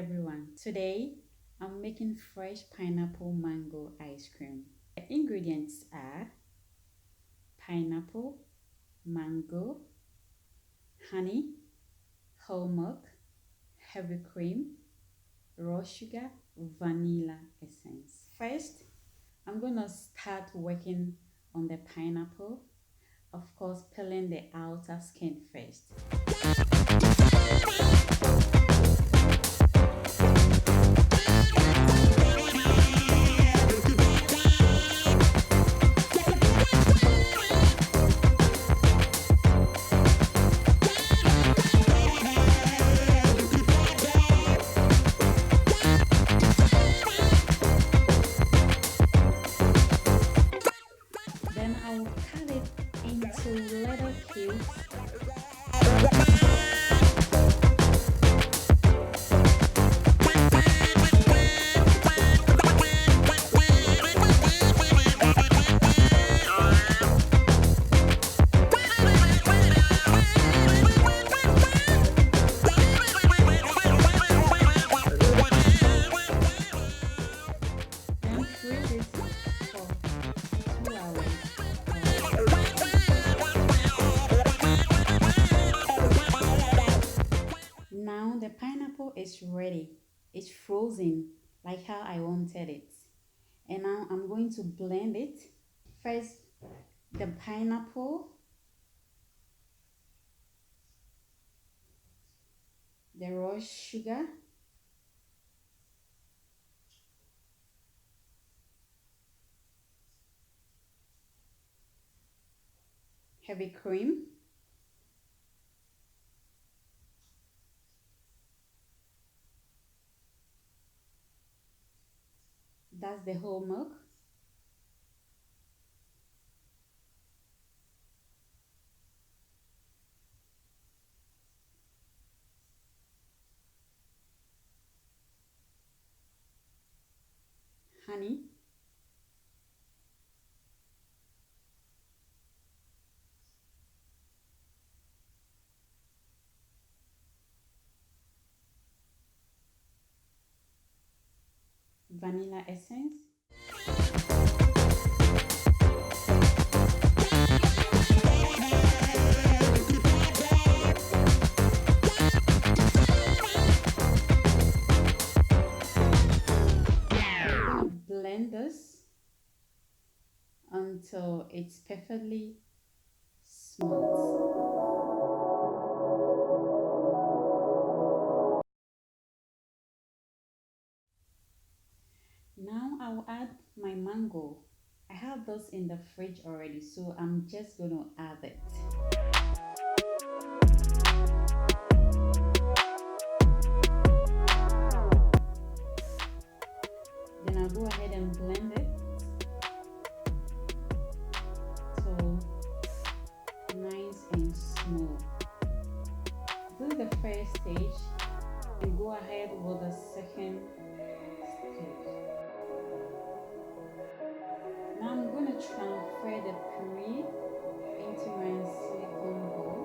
everyone. Today I'm making fresh pineapple mango ice cream. The ingredients are pineapple, mango, honey, whole milk, heavy cream, raw sugar, vanilla essence. First, I'm gonna start working on the pineapple. Of course, peeling the outer skin first. Then I will cut it into little cubes. Then freeze it for 2 hours. Now the pineapple is ready. It's frozen like how I wanted it. And now I'm going to blend it. First, the pineapple, the raw sugar, heavy cream, that's the whole milk, honey, vanilla essence, blend this until it's perfectly smooth. Now I'll add my mango. I have this in the fridge already, so I'm just going to add it. Then I'll go ahead and blend it so nice and smooth. This is the first stage, and go ahead with the second stage. Now I'm going to transfer the puree into my silicone bowl.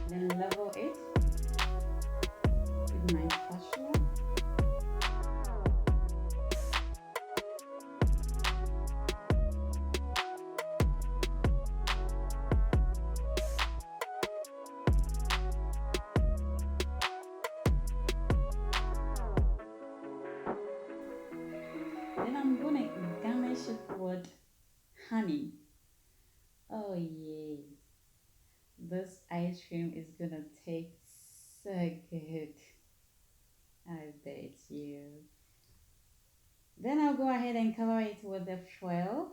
Then level it with my spatula. Then I'm gonna garnish it with honey. Oh yay! This ice cream is gonna taste so good. I bet you. Then I'll go ahead and cover it with the foil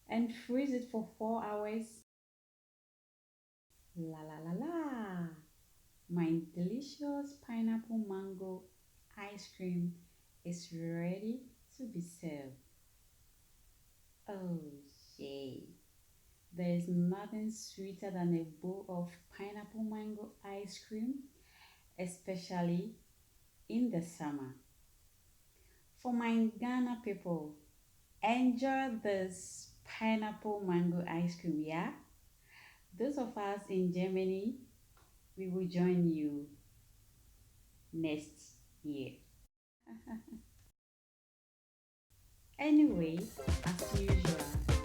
and freeze it for 4 hours. La la la la! My delicious pineapple mango ice cream is ready to be served. Oh Yay. There is nothing sweeter than a bowl of pineapple mango ice cream, especially in the summer. For my Ghana people, enjoy this pineapple mango ice cream, yeah? Those of us in Germany, we will join you next year. Anyway, as usual,